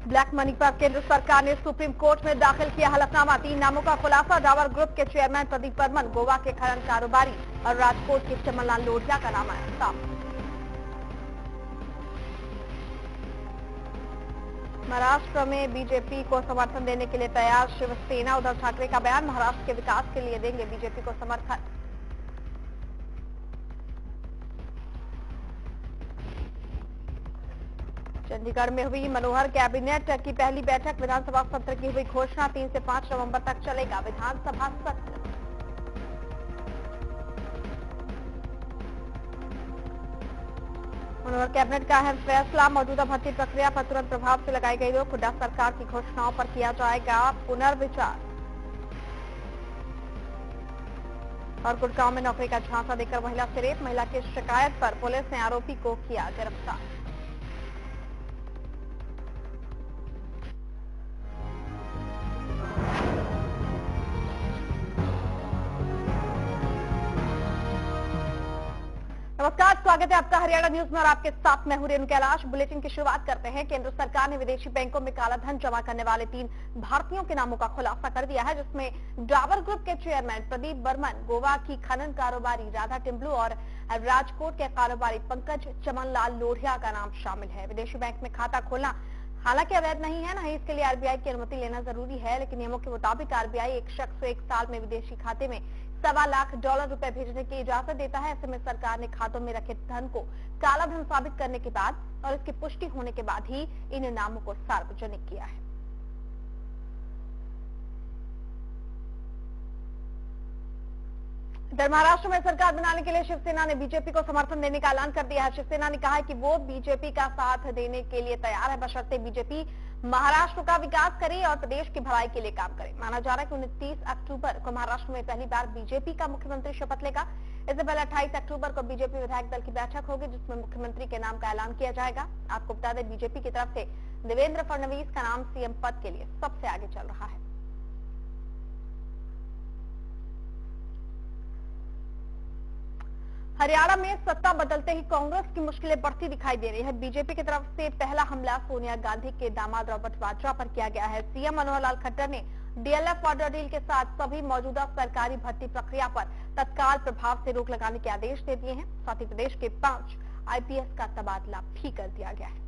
Black money पर केंद्र सरकार ने सुप्रीम कोर्ट में दाखिल किया हलफनामा। 3 नामों का खुलासा। डाबर ग्रुप के चेयरमैन प्रदीप बर्मन, गोवा के खनन कारोबारी और राजकोट के चमनलाल लोढ़िया का नाम आया सामने। महाराष्ट्र में बीजेपी को समर्थन देने के लिए तैयार शिवसेना। उद्धव ठाकरे का बयान, महाराष्ट्र के विकास के लिए देंगे बीजेपी को समर्थन। चंडीगढ़ में हुई मनोहर कैबिनेट की पहली बैठक। विधानसभा सत्र की हुई घोषणा। 3 से 5 नवंबर तक चलेगा विधानसभा सत्र। मनोहर कैबिनेट का अहम फैसला, मौजूदा भर्ती प्रक्रिया पर तुरंत प्रभाव से लगाई गई रोक। हुड्डा सरकार की घोषणाओं पर किया जाएगा पुनर्विचार। और गुड़गांव में नौकरी का झांसा देकर महिला से रेप। महिला की शिकायत पर पुलिस ने आरोपी को किया गिरफ्तार। नमस्कार, स्वागत है आपका हरियाणा न्यूज में और आपके साथ मैं हूं रेणु कैलाश। बुलेटिन की शुरुआत करते हैं। केंद्र सरकार ने विदेशी बैंकों में काला धन जमा करने वाले 3 भारतीयों के नामों का खुलासा कर दिया है, जिसमें डाबर ग्रुप के चेयरमैन प्रदीप बर्मन, गोवा की खनन कारोबारी राधा टिम्बलू और राजकोट के कारोबारी पंकज चमनलाल लोढ़िया का नाम शामिल है। विदेशी बैंक में खाता खोलना हालांकि अवैध नहीं है, न ही इसके लिए आरबीआई की अनुमति लेना जरूरी है, लेकिन नियमों के मुताबिक आरबीआई एक शख्स को 1 साल में विदेशी खाते में $1.25 लाख रुपए भेजने की इजाजत देता है। ऐसे में सरकार ने खातों में रखे धन को काला धन साबित करने के बाद और इसकी पुष्टि होने के बाद ही इन नामों को सार्वजनिक किया है। इधर महाराष्ट्र में सरकार बनाने के लिए शिवसेना ने बीजेपी को समर्थन देने का ऐलान कर दिया है। शिवसेना ने कहा है कि वो बीजेपी का साथ देने के लिए तैयार है, बशर्ते बीजेपी महाराष्ट्र का विकास करे और प्रदेश की भलाई के लिए काम करे। माना जा रहा है कि 29 अक्टूबर को महाराष्ट्र में पहली बार बीजेपी का मुख्यमंत्री शपथ लेगा। इससे पहले 28 अक्टूबर को बीजेपी विधायक दल की बैठक होगी, जिसमें मुख्यमंत्री के नाम का ऐलान किया जाएगा। आपको बता दें, बीजेपी की तरफ से देवेंद्र फडणवीस का नाम सीएम पद के लिए सबसे आगे चल रहा है। हरियाणा में सत्ता बदलते ही कांग्रेस की मुश्किलें बढ़ती दिखाई दे रही है। बीजेपी की तरफ से पहला हमला सोनिया गांधी के दामाद रॉबर्ट वाड्रा पर किया गया है। सीएम मनोहर लाल खट्टर ने डीएलएफ वाड्रा डील के साथ सभी मौजूदा सरकारी भर्ती प्रक्रिया पर तत्काल प्रभाव से रोक लगाने के आदेश दे दिए हैं। साथ ही प्रदेश के 5 आईपीएस का तबादला भी कर दिया गया है।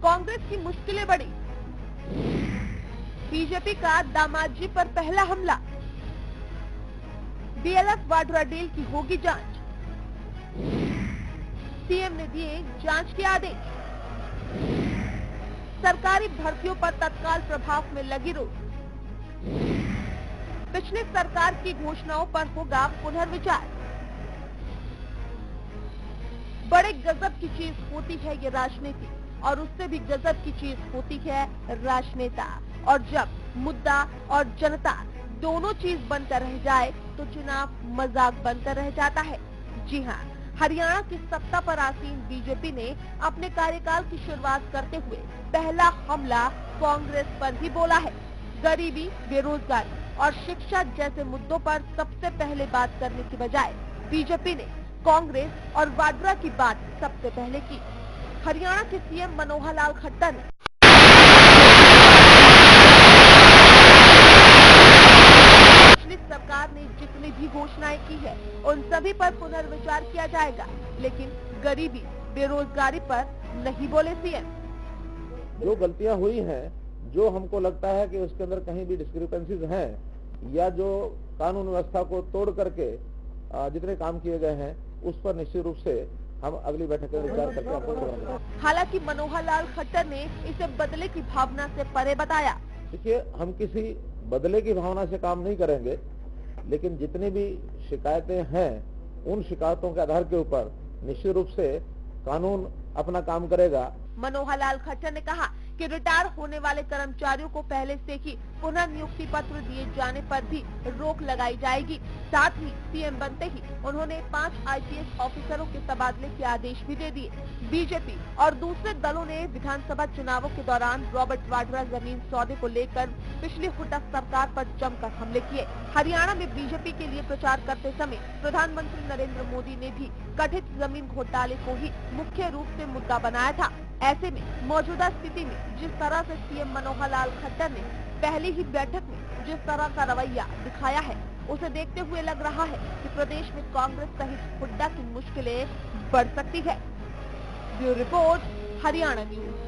कांग्रेस की मुश्किलें बढ़ी। बीजेपी का दामाद जी पर पहला हमला। डीएलएफ वाड्रा डील की होगी जांच। सीएम ने दिए जांच के आदेश। सरकारी भर्तियों पर तत्काल प्रभाव में लगी रोक। पिछली सरकार की घोषणाओं पर होगा पुनर्विचार। बड़े गजब की चीज होती है ये राजनीति, और उससे भी गजब की चीज होती है राजनेता। और जब मुद्दा और जनता दोनों चीज बनकर रह जाए तो चुनाव मजाक बनकर रह जाता है। जी हाँ, हरियाणा की सत्ता पर आसीन बीजेपी ने अपने कार्यकाल की शुरुआत करते हुए पहला हमला कांग्रेस पर ही बोला है। गरीबी, बेरोजगारी और शिक्षा जैसे मुद्दों पर सबसे पहले बात करने की बजाय बीजेपी ने कांग्रेस और वाड्रा की बात सबसे पहले की। हरियाणा के सीएम मनोहर लाल खट्टर ने सरकार ने जितनी भी घोषणाएं की है उन सभी पर पुनर्विचार किया जाएगा, लेकिन गरीबी, बेरोजगारी पर नहीं बोले सीएम। जो गलतियां हुई हैं, जो हमको लगता है कि उसके अंदर कहीं भी डिस्क्रिपेंसीज हैं या जो कानून व्यवस्था को तोड़ करके जितने काम किए गए हैं, उस पर निश्चित रूप से हम अगली बैठक में विचार करके आपको बताएंगे। हालांकि मनोहर लाल खट्टर ने इसे बदले की भावना से परे बताया। देखिए, हम किसी बदले की भावना से काम नहीं करेंगे, लेकिन जितनी भी शिकायतें हैं उन शिकायतों के आधार के ऊपर निश्चित रूप से कानून अपना काम करेगा। मनोहर लाल खट्टर ने कहा कि रिटायर होने वाले कर्मचारियों को पहले से ही पुनः नियुक्ति पत्र दिए जाने पर भी रोक लगाई जाएगी। साथ ही सीएम बनते ही उन्होंने 5 IPS ऑफिसरों के तबादले के आदेश भी दे दिए। बीजेपी और दूसरे दलों ने विधानसभा चुनावों के दौरान रॉबर्ट वाड्रा जमीन सौदे को लेकर पिछली हुड्डा सरकार पर जमकर हमले किए। हरियाणा में बीजेपी के लिए प्रचार करते समय प्रधानमंत्री नरेंद्र मोदी ने भी कथित जमीन घोटाले को ही मुख्य रूप से मुद्दा बनाया था। ऐसे में मौजूदा स्थिति में जिस तरह से सीएम मनोहर लाल खट्टर ने पहली ही बैठक में जिस तरह का रवैया दिखाया है, उसे देखते हुए लग रहा है कि प्रदेश में कांग्रेस सहित हुड्डा की मुश्किलें बढ़ सकती है। Bureau report, Haryana news.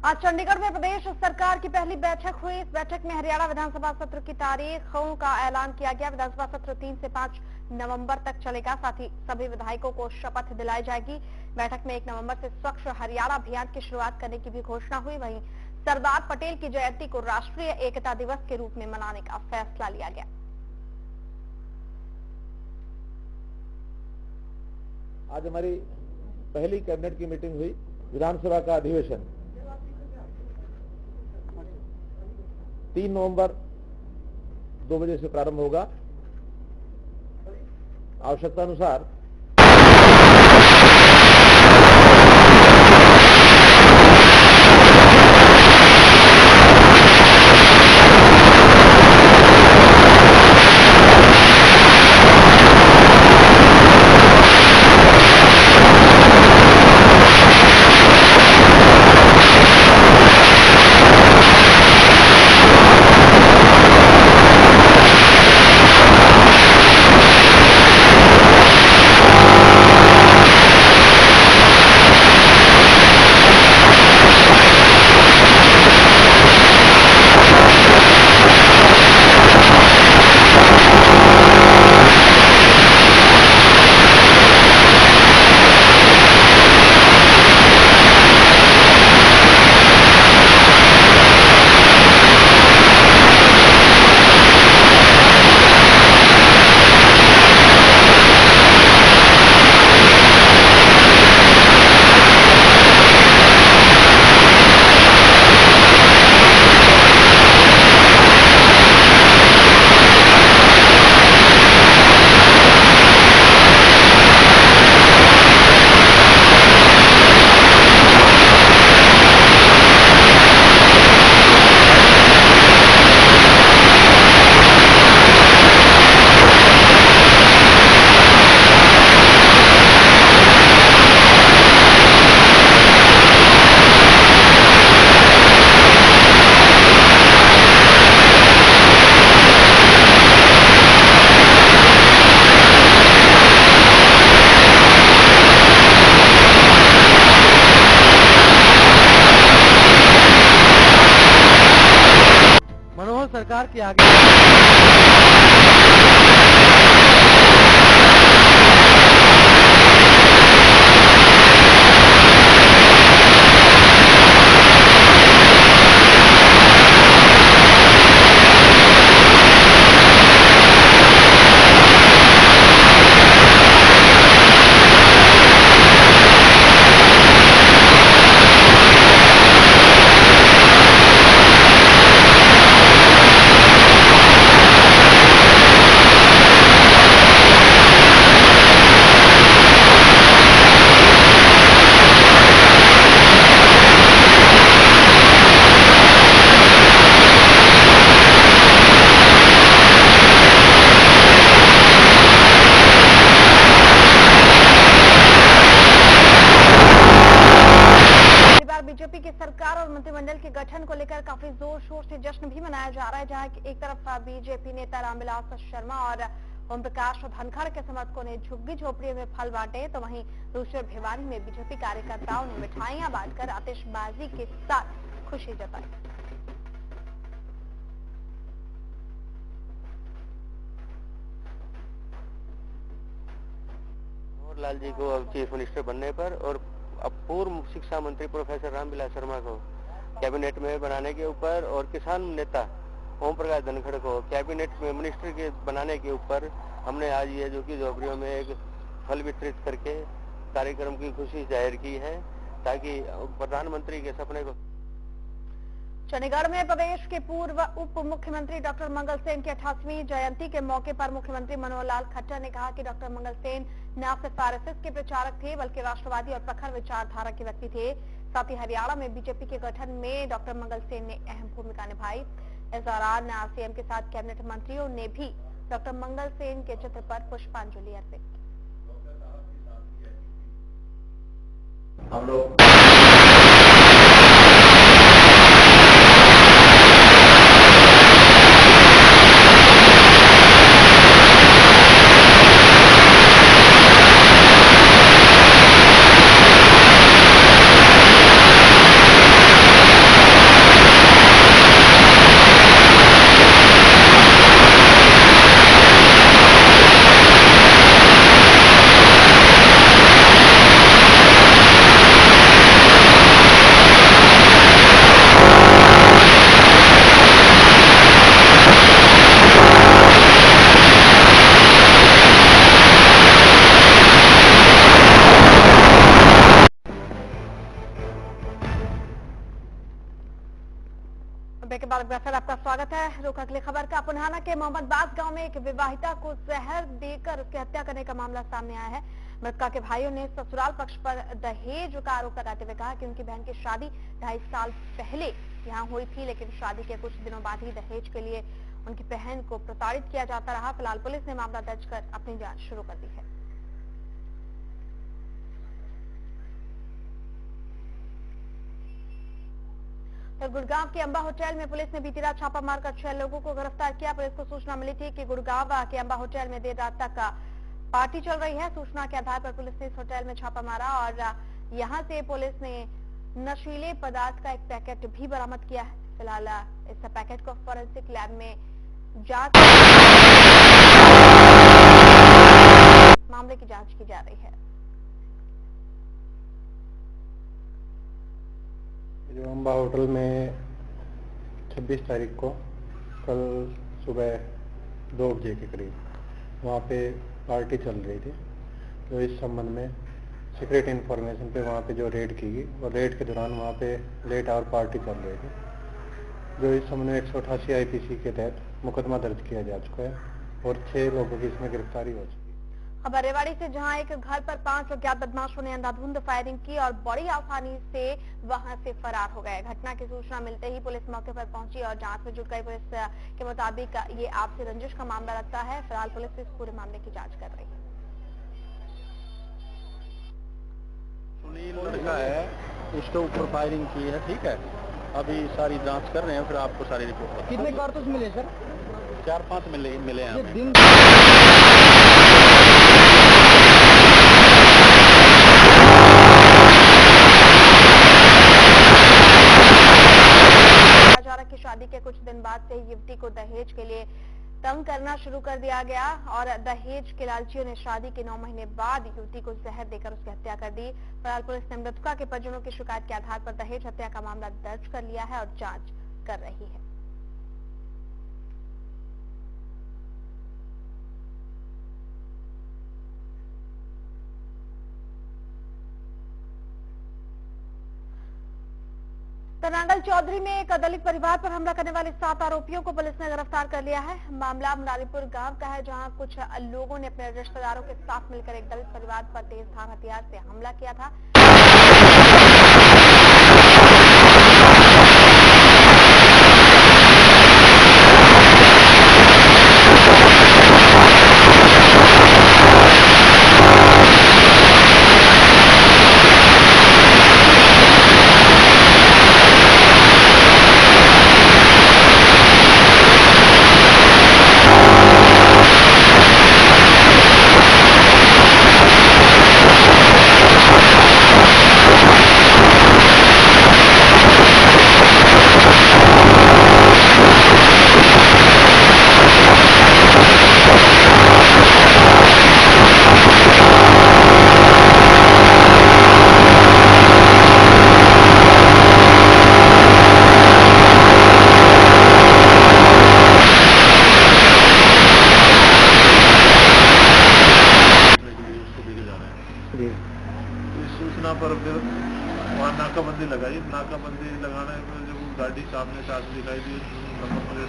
आज चंडीगढ़ में प्रदेश सरकार की पहली बैठक हुई। इस बैठक में हरियाणा विधानसभा सत्र की तारीखों का ऐलान किया गया। विधानसभा सत्र 3 से 5 नवंबर तक चलेगा। साथ ही सभी विधायकों को शपथ दिलाई जाएगी। बैठक में 1 नवंबर से स्वच्छ हरियाणा अभियान की शुरुआत करने की भी घोषणा हुई। वहीं सरदार पटेल की जयंती को राष्ट्रीय एकता दिवस के रूप में मनाने का फैसला लिया गया। आज हमारी पहली कैबिनेट की मीटिंग हुई। विधानसभा का अधिवेशन 3 नवंबर 2 बजे से प्रारंभ होगा। आवश्यकता अनुसार सरकार की आगे बीजेपी की सरकार और मंत्रिमंडल के गठन को लेकर काफी जोर शोर से जश्न भी मनाया जा रहा है, जहां एक तरफ बीजेपी नेता रामविलास शर्मा और ओम प्रकाश धनखड़ के समर्थकों ने झुग्गी झोपड़ियों में फल बांटे, तो वहीं दूसरे भिवानी में बीजेपी कार्यकर्ताओं ने मिठाइयां बांटकर आतिशबाजी के साथ खुशी जताई। लाल जी को अब चीफ मिनिस्टर बनने पर और अब पूर्व शिक्षा मंत्री प्रोफेसर रामविलास शर्मा को कैबिनेट में बनाने के ऊपर और किसान नेता ओम प्रकाश धनखड़ को कैबिनेट में मिनिस्टर के बनाने के ऊपर हमने आज ये जो कि झोपड़ियों में एक फल वितरित करके कार्यक्रम की खुशी जाहिर की है। ताकि प्रधानमंत्री के सपने को। चंडीगढ़ में प्रदेश के पूर्व उप मुख्यमंत्री डॉक्टर मंगल सेन की 88वीं जयंती के मौके पर मुख्यमंत्री मनोहर लाल खट्टर ने कहा कि डॉक्टर मंगल सेन न सिर्फ आरएसएस के प्रचारक थे बल्कि राष्ट्रवादी और प्रखर विचारधारा के व्यक्ति थे। साथ ही हरियाणा में बीजेपी के गठन में डॉक्टर मंगल सेन ने अहम भूमिका निभाई। इस दौरान सीएम के साथ कैबिनेट मंत्रियों ने भी डॉक्टर मंगल सेन के चित्र पर पुष्पांजलि अर्पित की। हम लोग के बाद फिर आपका स्वागत है। रुक अगली खबर का। पुन्हाना के मोहम्मदबाग गांव में एक विवाहिता को जहर देकर उसकी हत्या करने का मामला सामने आया है। मृतका के भाइयों ने ससुराल पक्ष पर दहेज का आरोप लगाते हुए कहा कि उनकी बहन की शादी 2.5 साल पहले यहां हुई थी, लेकिन शादी के कुछ दिनों बाद ही दहेज के लिए उनकी बहन को प्रताड़ित किया जाता रहा। फिलहाल पुलिस ने मामला दर्ज कर अपनी जांच शुरू कर दी है। तो गुड़गांव के अंबा होटल में पुलिस ने बीती रात छापा मारकर 6 लोगों को गिरफ्तार किया। पुलिस को सूचना मिली थी कि गुड़गांव के अंबा होटल में देर रात तक पार्टी चल रही है। सूचना के आधार पर पुलिस ने इस होटल में छापा मारा और यहां से पुलिस ने नशीले पदार्थ का एक पैकेट भी बरामद किया है। फिलहाल इस पैकेट को फोरेंसिक लैब में जांच मामले की जांच की जा रही है। जो अंबा होटल में 26 तारीख को कल सुबह 2 बजे के करीब वहाँ पे पार्टी चल रही थी। तो इस संबंध में सीक्रेट इन्फॉर्मेशन पे वहाँ पे जो रेड की गई और रेड के दौरान वहाँ पे लेट आवर पार्टी चल रही थी। जो इस संबंध में 188 IPC के तहत मुकदमा दर्ज किया जा चुका है और 6 लोगों की इसमें गिरफ्तारी हो चुकी है। अब रेवाड़ी से जहां एक घर पर 5 अज्ञात बदमाशों ने अंधाधुंध फायरिंग की और बड़ी आसानी से वहां से फरार हो गए। घटना की सूचना मिलते ही पुलिस मौके पर पहुंची और जांच में जुट गई। पुलिस के मुताबिक ये आपसी रंजिश का मामला लगता है। फिलहाल पुलिस इस पूरे मामले की जांच कर रही है। सुनील लड़का है, उसके ऊपर फायरिंग की है। ठीक है, अभी सारी जांच कर रहे हैं, फिर आपको सारी रिपोर्ट। कितने कारतूस मिले सर? 4-5 मिले हैं हमें। की शादी के कुछ दिन बाद से युवती को दहेज के लिए तंग करना शुरू कर दिया गया और दहेज के लालचियों ने शादी के 9 महीने बाद युवती को जहर देकर उसकी हत्या कर दी। फिलहाल पुलिस ने मृतका के परिजनों की शिकायत के आधार पर दहेज हत्या का मामला दर्ज कर लिया है और जांच कर रही है। नांगल चौधरी में एक दलित परिवार पर हमला करने वाले 7 आरोपियों को पुलिस ने गिरफ्तार कर लिया है। मामला मुरारीपुर गांव का है, जहां कुछ लोगों ने अपने रिश्तेदारों के साथ मिलकर एक दलित परिवार पर तेज धार हथियार से हमला किया था। इस सूचना पर फिर नाकाबंदी लगाई। नाकाबंदी लगाने में जब गाड़ी सामने से आती दिखाई दी, नंबर प्लेट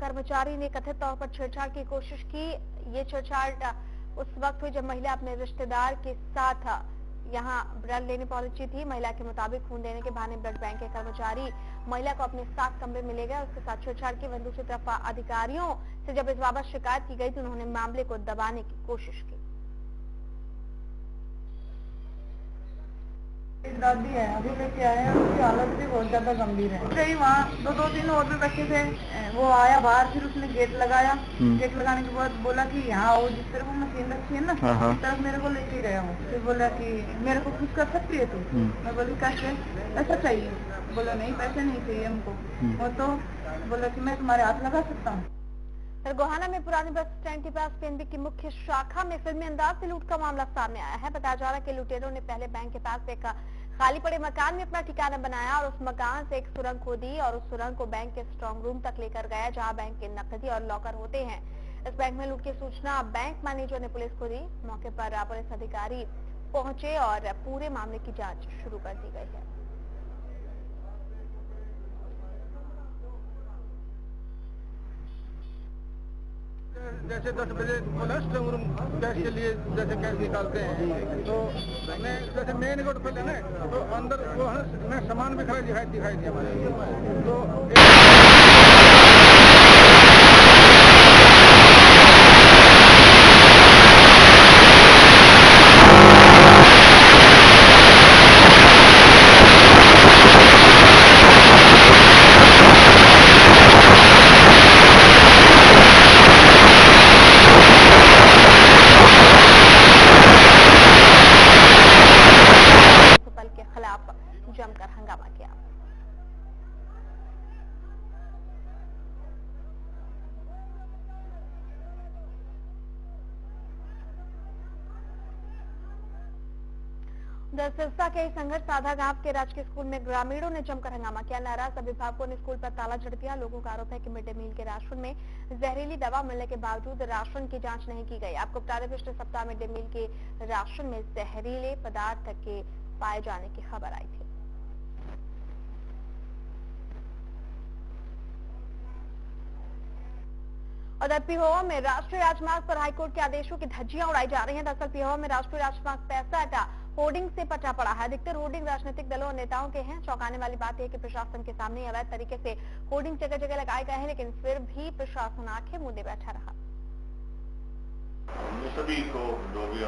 कर्मचारी ने कथित तौर पर छेड़छाड़ की कोशिश की। ये छेड़छाड़ उस वक्त हुई जब महिला अपने रिश्तेदार के साथ यहाँ ब्लड लेने पहुंची थी। महिला के मुताबिक खून देने के बहाने ब्लड बैंक के कर्मचारी महिला को अपने साथ कमरे में ले गए। उसके साथ छेड़छाड़ की। वहीं दूसरी तरफ अधिकारियों से जब इस बाबत शिकायत की गई तो उन्होंने मामले को दबाने की कोशिश की। दादी है, अभी लेके आए हैं, उसकी हालत भी बहुत ज्यादा गंभीर है। फिर वहाँ दो तीन और भी बच्चे थे, वो आया बाहर, फिर उसने गेट लगाया। गेट लगाने के बाद बोला कि यहाँ आओ, जिस तरफ वो मशीन रखी है ना, उस तरफ मेरे को लेके गया वो। फिर बोला कि मेरे को कुछ कर सकती है तू? मैं बोली कैसे? ऐसा चाहिए? बोला नहीं, पैसे नहीं चाहिए हमको। वो तो बोला कि मैं तुम्हारे हाथ लगा सकता हूँ। फिर गोहाना में पुराने बस स्टैंड के पास पीएनबी की मुख्य शाखा में फिल्मी अंदाज से लूट का मामला सामने आया है। बताया जा रहा है कि लुटेरों ने पहले बैंक के पास एक खाली पड़े मकान में अपना ठिकाना बनाया और उस मकान से एक सुरंग खोदी और उस सुरंग को बैंक के स्ट्रांग रूम तक लेकर गया, जहां बैंक के नकदी और लॉकर होते हैं। इस बैंक में लूट की सूचना बैंक मैनेजर ने पुलिस को दी। मौके पर पुलिस अधिकारी पहुंचे और पूरे मामले की जांच शुरू कर दी गई है। जैसे 10 बजे बोला स्ट्रांग रूम कैश के लिए जैसे कैश निकालते हैं, तो मैं जैसे मेन रोड पे लेना तो अंदर वो है मैं सामान बिखरा दिखाई दिया मुझे। तो जमकर हंगामा किया। सिरसा के संघर्ष साधा गांव के राजकीय स्कूल में ग्रामीणों ने जमकर हंगामा किया। नाराज अभिभावकों ने स्कूल पर ताला जड़ दिया। लोगों का आरोप है कि मिड डे मील के राशन में जहरीली दवा मिलने के बावजूद राशन की जांच नहीं की गई। आपको बता दें, पिछले सप्ताह मिड डे मील के राशन में जहरीले पदार्थ के पाए जाने की खबर आई थी। उधर पिहोवा में राष्ट्रीय राजमार्ग पर हाईकोर्ट के आदेशों की धज्जियां उड़ाई जा रही हैं। दरअसल पिहोवा में राष्ट्रीय राजमार्ग 65 होर्डिंग से पटा पड़ा है। अधिकतर होर्डिंग राजनीतिक दलों और नेताओं के हैं। चौंकाने वाली बात है कि प्रशासन के सामने अवैध तरीके से होर्डिंग जगह जगह लगाए गए हैं, लेकिन फिर भी प्रशासन आंखें मूंदे बैठा रहा। सभी को जो भी